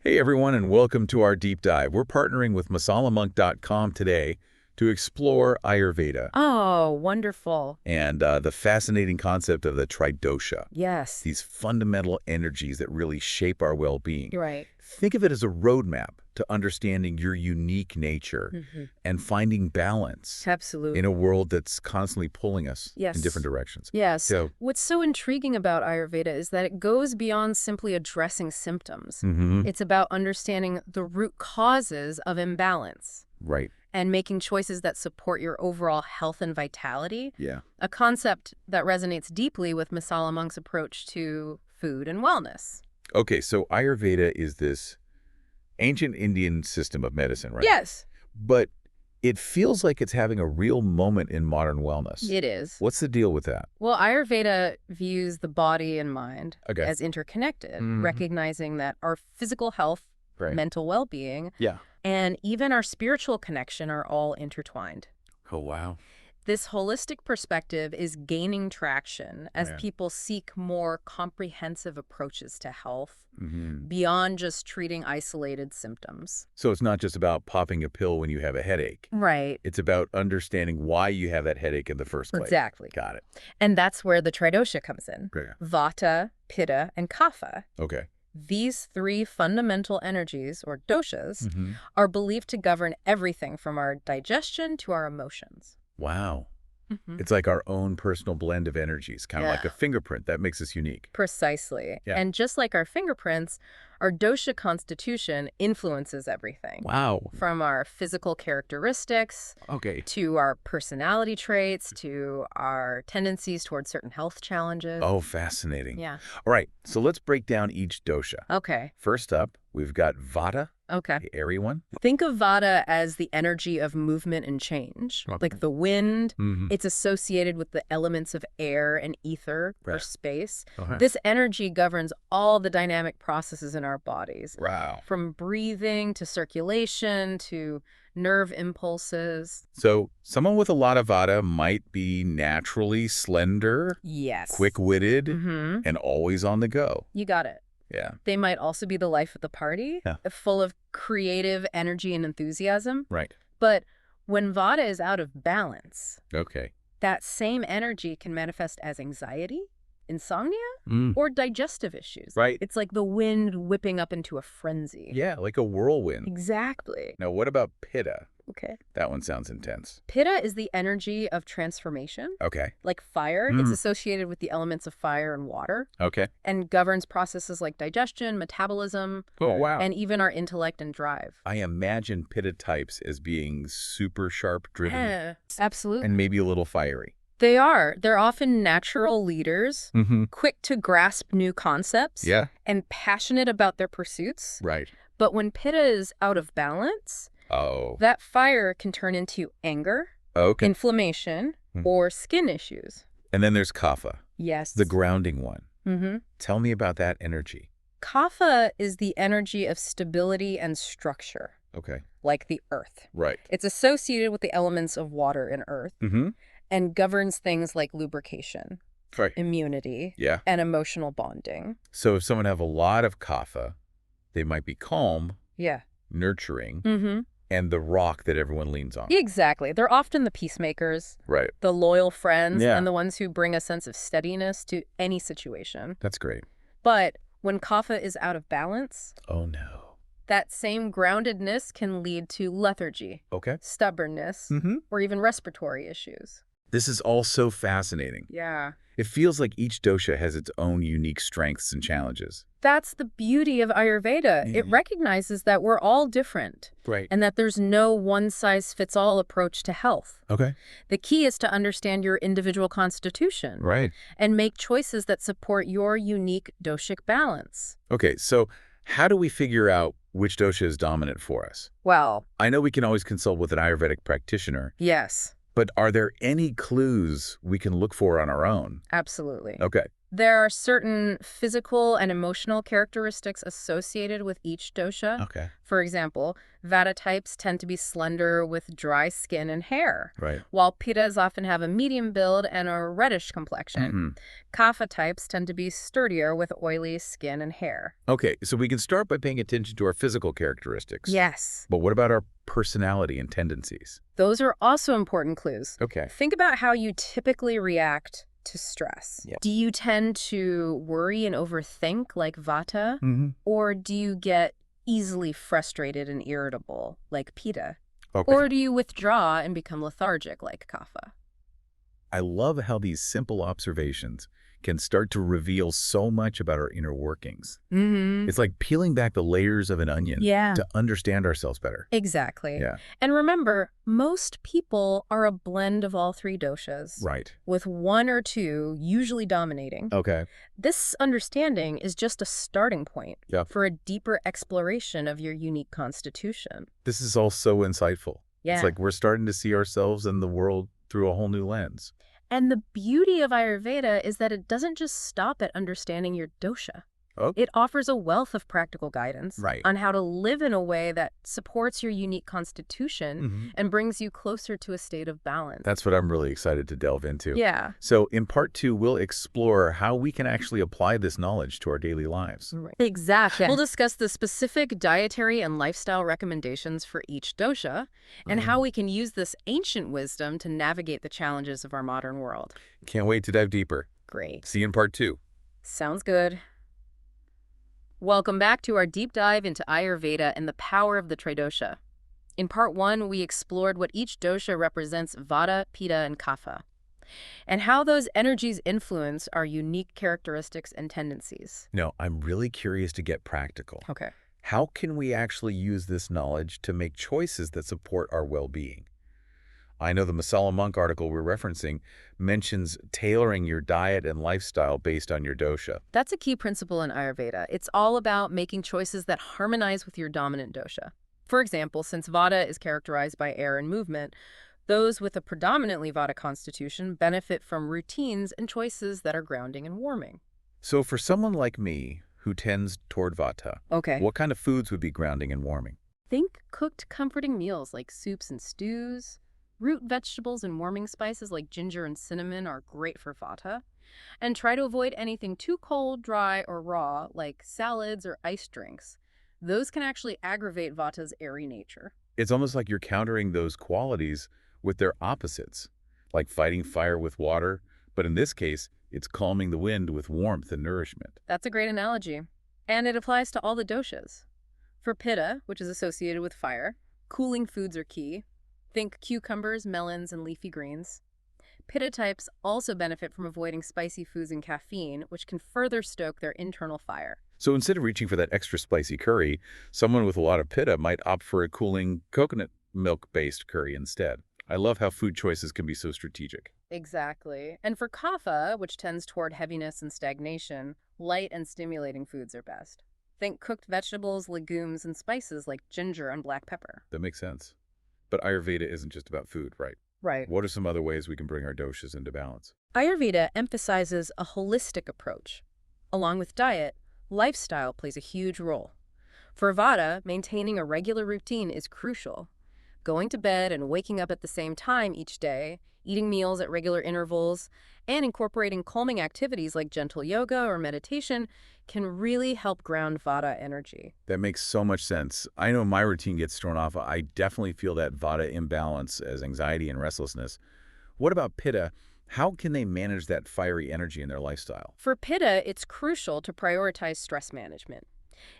Hey everyone, and welcome to our deep dive. We're partnering with masalamonk.com today to explore Ayurveda Oh, wonderful. and the fascinating concept of the tridosha, Yes. these fundamental energies that really shape our well-being. You're right. Think of it as a roadmap to understanding your unique nature and finding balance in a Absolutely. world that's constantly pulling us in Yes. different directions. Yes. So, What's so intriguing about Ayurveda is that it goes beyond simply addressing symptoms. It's about understanding the root causes of imbalance right. and making choices that support your overall health and vitality, Yeah. a concept that resonates deeply with Masala Monk's approach to food and wellness. Okay, so Ayurveda is this ancient Indian system of medicine, right? Yes, But it feels like it's having a real moment in modern wellness. it is. What's the deal with that? Well, Ayurveda views the body and mind Okay. as interconnected, Mhm. recognizing that our physical health, Right. mental well-being, Yeah. and even our spiritual connection are all intertwined. Oh, wow. This holistic perspective is gaining traction as Yeah. people seek more comprehensive approaches to health Hmm. beyond just treating isolated symptoms. So it's not just about popping a pill when you have a headache. Right. It's about understanding why you have that headache in the first place. Exactly. Got it. And that's where the tridosha comes in. Okay. Vata, Pitta, and Kapha. Okay. These three fundamental energies, or doshas, Hmm. are believed to govern everything from our digestion to our emotions. Wow. Mhm. It's like our own personal blend of energies, kind of like a Yeah. fingerprint. That makes us unique. Precisely. Yeah. And just like our fingerprints, our dosha constitution influences everything. Wow. From our physical characteristics Okay. to our personality traits to our tendencies towards certain health challenges. Oh, fascinating. Yeah. All right. So let's break down each dosha. Okay. First up, we've got Vata, Okay. the airy one. Think of Vata as the energy of movement and change, Okay. like the wind. Mm-hmm. It's associated with the elements of air and ether or Right. space. Okay. This energy governs all the dynamic processes in our bodies, Wow. from breathing to circulation to nerve impulses. So someone with a lot of Vata might be naturally slender, Yes. quick-witted, Mm-hmm. and always on the go. You got it. Yeah. They might also be the life of the party, Yeah. full of creative energy and enthusiasm. Right. But when Vata is out of balance, Okay. that same energy can manifest as anxiety, insomnia, Mm. or digestive issues. Right. It's like the wind whipping up into a frenzy. Yeah, like a whirlwind. Exactly. Now, what about Pitta? Okay. That one sounds intense. Pitta is the energy of transformation, Okay. like fire. Mm. It's associated with the elements of fire and water Okay. and governs processes like digestion, metabolism, Oh, wow. and even our intellect and drive. I imagine Pitta types as being super sharp-driven Yeah, absolutely. and maybe a little fiery. They are. They're often natural leaders, Mm-hmm. quick to grasp new concepts, Yeah. and passionate about their pursuits. Right. But when Pitta is out of balance, Oh. that fire can turn into anger, Okay. inflammation, Hmm. or skin issues. And then there's Kapha, Yes. the grounding one. Mm-hmm. Tell me about that energy. Kapha is the energy of stability and structure, Okay. like the earth. Right. It's associated with the elements of water and earth Mm-hmm. and governs things like lubrication, Right. immunity, Yeah. and emotional bonding. So if someone have a lot of Kapha, they might be calm, Yeah. nurturing, Mm-hmm. and the rock that everyone leans on. Exactly. They're often the peacemakers, Right. the loyal friends, Yeah. and the ones who bring a sense of steadiness to any situation. That's great. But when Kapha is out of balance, Oh, no. that same groundedness can lead to lethargy, Okay. stubbornness, Mm-hmm. or even respiratory issues. This is all so fascinating. Yeah. It feels like each dosha has its own unique strengths and challenges. That's the beauty of Ayurveda. It Yeah. recognizes that we're all different Right. and that there's no one-size-fits-all approach to health. Okay. The key is to understand your individual constitution Right. and make choices that support your unique doshic balance. Okay, so how do we figure out which dosha is dominant for us? Well, I know we can always consult with an Ayurvedic practitioner, yes, but are there any clues we can look for on our own? absolutely. Okay. There are certain physical and emotional characteristics associated with each dosha. Okay. For example, Vata types tend to be slender with dry skin and hair, Right. while Pittas often have a medium build and a reddish complexion. Mm-hmm. Kapha types tend to be sturdier with oily skin and hair. Okay, so we can start by paying attention to our physical characteristics. Yes. But what about our personality and tendencies? Those are also important clues. Okay. Think about how you typically react to stress. Yeah. Do you tend to worry and overthink like Vata? Mm-hmm. Or do you get easily frustrated and irritable like Pitta? Okay. Or do you withdraw and become lethargic like Kapha? I love how these simple observations can start to reveal so much about our inner workings. Mm-hmm. It's like peeling back the layers of an onion to understand ourselves better. Exactly. Yeah. And remember, most people are a blend of all three doshas, Right. with one or two usually dominating. Okay. This understanding is just a starting point Yeah. for a deeper exploration of your unique constitution. This is all so insightful. Yeah. It's like we're starting to see ourselves and the world through a whole new lens. And the beauty of Ayurveda is that it doesn't just stop at understanding your dosha. Oh. It offers a wealth of practical guidance Right. on how to live in a way that supports your unique constitution and brings you closer to a state of balance. That's what I'm really excited to delve into. Yeah. So in part 2, we'll explore how we can actually apply this knowledge to our daily lives. Right. Exactly. We'll discuss the specific dietary and lifestyle recommendations for each dosha and how we can use this ancient wisdom to navigate the challenges of our modern world. Can't wait to dive deeper. Great. See you in part 2. Sounds good. Welcome back to our deep dive into Ayurveda and the power of the Tridosha. In part 1, we explored what each dosha represents Vata, Pitta, and Kapha, and how those energies influence our unique characteristics and tendencies. No, I'm really curious to get practical. Okay. How can we actually use this knowledge to make choices that support our well-being? I know the Masala Monk article we're referencing mentions tailoring your diet and lifestyle based on your dosha. That's a key principle in Ayurveda. It's all about making choices that harmonize with your dominant dosha. For example, since Vata is characterized by air and movement, those with a predominantly Vata constitution benefit from routines and choices that are grounding and warming. So for someone like me who tends toward Vata, what kind of foods would be grounding and warming? Think cooked, comforting meals like soups and stews. Root vegetables and warming spices like ginger and cinnamon are great for Vata. And try to avoid anything too cold, dry, or raw, like salads or iced drinks. Those can actually aggravate Vata's airy nature. It's almost like you're countering those qualities with their opposites, like fighting fire with water, but in this case, it's calming the wind with warmth and nourishment. That's a great analogy. And it applies to all the doshas. For Pitta, which is associated with fire, cooling foods are key. Think cucumbers, melons, and leafy greens. Pitta types also benefit from avoiding spicy foods and caffeine, which can further stoke their internal fire. So instead of reaching for that extra spicy curry, someone with a lot of Pitta might opt for a cooling coconut milk-based curry instead. I love how food choices can be so strategic. Exactly. And for Kapha, which tends toward heaviness and stagnation, light and stimulating foods are best. Think cooked vegetables, legumes, and spices like ginger and black pepper. That makes sense. But Ayurveda isn't just about food, right? Right. What are some other ways we can bring our doshas into balance? Ayurveda emphasizes a holistic approach. Along with diet, lifestyle plays a huge role. For Vata, maintaining a regular routine is crucial. Going to bed and waking up at the same time each day, eating meals at regular intervals, and incorporating calming activities like gentle yoga or meditation can really help ground Vata energy. That makes so much sense. I know my routine gets thrown off. I definitely feel that Vata imbalance as anxiety and restlessness. What about Pitta? How can they manage that fiery energy in their lifestyle? For Pitta, it's crucial to prioritize stress management.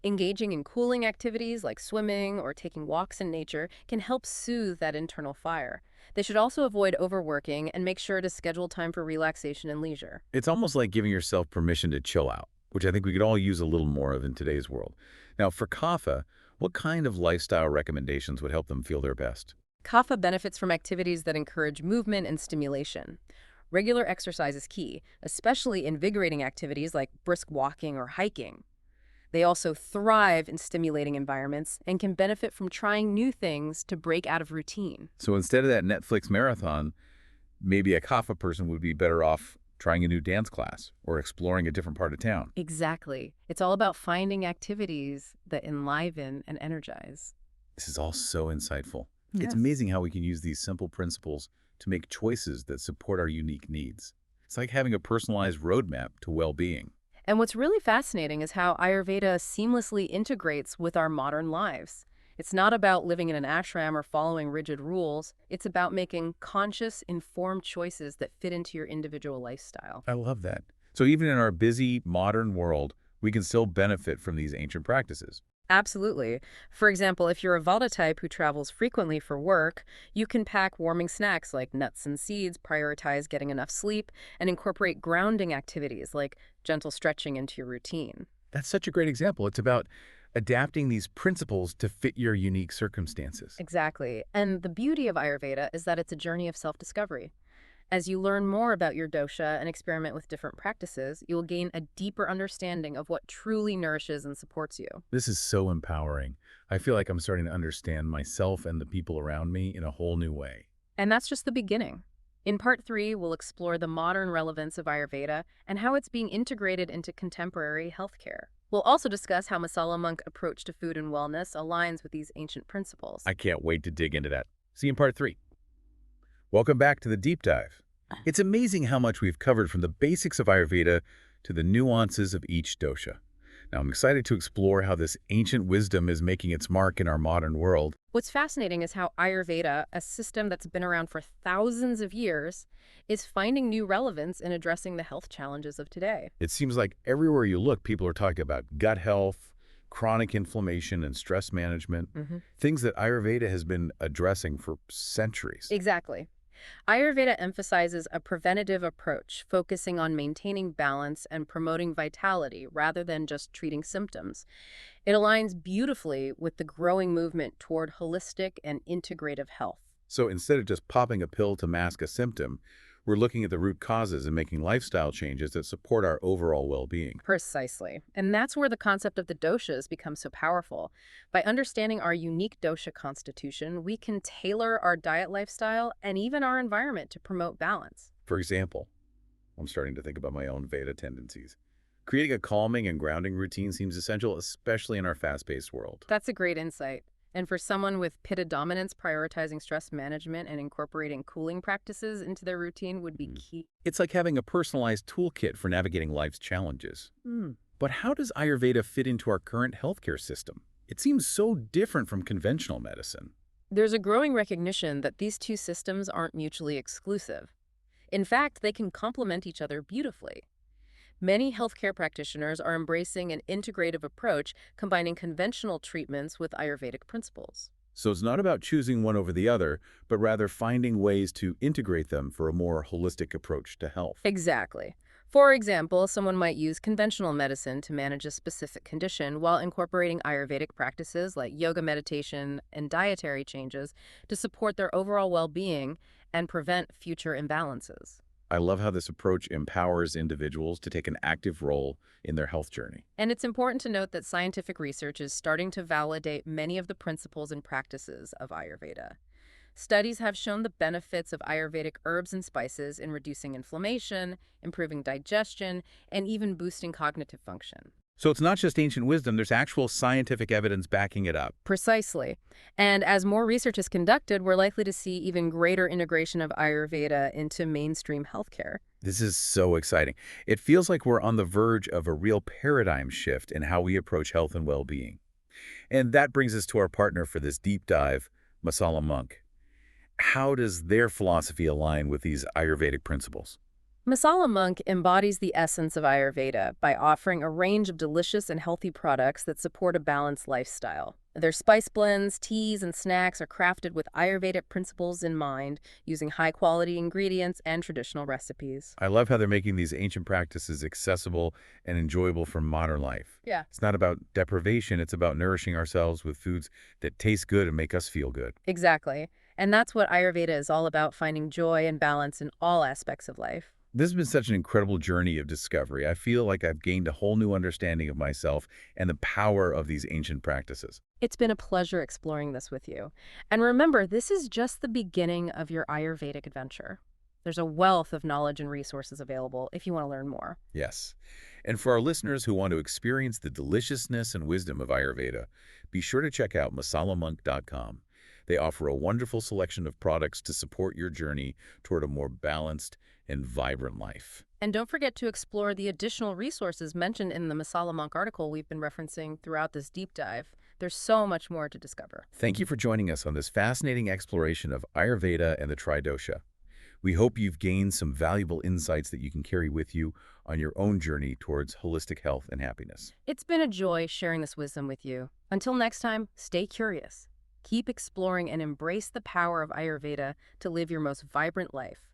Engaging in cooling activities like swimming or taking walks in nature can help soothe that internal fire. They should also avoid overworking and make sure to schedule time for relaxation and leisure. It's almost like giving yourself permission to chill out, which I think we could all use a little more of in today's world. Now, for Kapha, what kind of lifestyle recommendations would help them feel their best? Kapha benefits from activities that encourage movement and stimulation. Regular exercise is key, especially invigorating activities like brisk walking or hiking. They also thrive in stimulating environments and can benefit from trying new things to break out of routine. So instead of that Netflix marathon, maybe a Kapha person would be better off trying a new dance class, or exploring a different part of town. Exactly. It's all about finding activities that enliven and energize. This is all so insightful. It's Yes. amazing how we can use these simple principles to make choices that support our unique needs. It's like having a personalized roadmap to well-being. And what's really fascinating is how Ayurveda seamlessly integrates with our modern lives. It's not about living in an ashram or following rigid rules. It's about making conscious, informed choices that fit into your individual lifestyle. I love that. So even in our busy, modern world, we can still benefit from these ancient practices. Absolutely. For example, if you're a Vata type who travels frequently for work, you can pack warming snacks like nuts and seeds, prioritize getting enough sleep, and incorporate grounding activities like gentle stretching into your routine. That's such a great example. It's about adapting these principles to fit your unique circumstances. Exactly. And the beauty of Ayurveda is that it's a journey of self-discovery. As you learn more about your dosha and experiment with different practices, you'll gain a deeper understanding of what truly nourishes and supports you. This is so empowering. I feel like I'm starting to understand myself and the people around me in a whole new way. And that's just the beginning. In part 3, we'll explore the modern relevance of Ayurveda and how it's being integrated into contemporary healthcare. We'll also discuss how Masala Monk approach to food and wellness aligns with these ancient principles. I can't wait to dig into that. See you in part 3. Welcome back to the deep dive. It's amazing how much we've covered from the basics of Ayurveda to the nuances of each dosha. Now, I'm excited to explore how this ancient wisdom is making its mark in our modern world. What's fascinating is how Ayurveda, a system that's been around for thousands of years, is finding new relevance in addressing the health challenges of today. It seems like everywhere you look, people are talking about gut health, chronic inflammation, and stress management, things that Ayurveda has been addressing for centuries. Exactly. Ayurveda emphasizes a preventative approach, focusing on maintaining balance and promoting vitality rather than just treating symptoms. It aligns beautifully with the growing movement toward holistic and integrative health. So instead of just popping a pill to mask a symptom, we're looking at the root causes and making lifestyle changes that support our overall well-being. Precisely. And that's where the concept of the doshas becomes so powerful. By understanding our unique dosha constitution, we can tailor our diet lifestyle and even our environment to promote balance. For example, I'm starting to think about my own Vata tendencies. Creating a calming and grounding routine seems essential, especially in our fast-paced world. That's a great insight. And for someone with Pitta dominance, prioritizing stress management and incorporating cooling practices into their routine would be key. It's like having a personalized toolkit for navigating life's challenges. But how does Ayurveda fit into our current healthcare system? It seems so different from conventional medicine. There's a growing recognition that these two systems aren't mutually exclusive. In fact, they can complement each other beautifully. Many healthcare practitioners are embracing an integrative approach, combining conventional treatments with Ayurvedic principles. So it's not about choosing one over the other, but rather finding ways to integrate them for a more holistic approach to health. Exactly. For example, someone might use conventional medicine to manage a specific condition while incorporating Ayurvedic practices like yoga, meditation, and dietary changes to support their overall well-being and prevent future imbalances. I love how this approach empowers individuals to take an active role in their health journey. And it's important to note that scientific research is starting to validate many of the principles and practices of Ayurveda. Studies have shown the benefits of Ayurvedic herbs and spices in reducing inflammation, improving digestion, and even boosting cognitive function. So it's not just ancient wisdom, there's actual scientific evidence backing it up. Precisely. And as more research is conducted, we're likely to see even greater integration of Ayurveda into mainstream healthcare. This is so exciting. It feels like we're on the verge of a real paradigm shift in how we approach health and well-being. And that brings us to our partner for this deep dive, Masala Monk. How does their philosophy align with these Ayurvedic principles? Masala Monk embodies the essence of Ayurveda by offering a range of delicious and healthy products that support a balanced lifestyle. Their spice blends, teas, and snacks are crafted with Ayurvedic principles in mind, using high-quality ingredients and traditional recipes. I love how they're making these ancient practices accessible and enjoyable for modern life. Yeah. It's not about deprivation, it's about nourishing ourselves with foods that taste good and make us feel good. Exactly. And that's what Ayurveda is all about, finding joy and balance in all aspects of life. This has been such an incredible journey of discovery. I feel like I've gained a whole new understanding of myself and the power of these ancient practices. It's been a pleasure exploring this with you. And remember, this is just the beginning of your Ayurvedic adventure. There's a wealth of knowledge and resources available if you want to learn more. Yes. And for our listeners who want to experience the deliciousness and wisdom of Ayurveda, be sure to check out masalamonk.com. They offer a wonderful selection of products to support your journey toward a more balanced and vibrant life. And don't forget to explore the additional resources mentioned in the Masala Monk article we've been referencing throughout this deep dive. There's so much more to discover. Thank you for joining us on this fascinating exploration of Ayurveda and the Tridosha. We hope you've gained some valuable insights that you can carry with you on your own journey towards holistic health and happiness. It's been a joy sharing this wisdom with you. Until next time, stay curious. Keep exploring and embrace the power of Ayurveda to live your most vibrant life.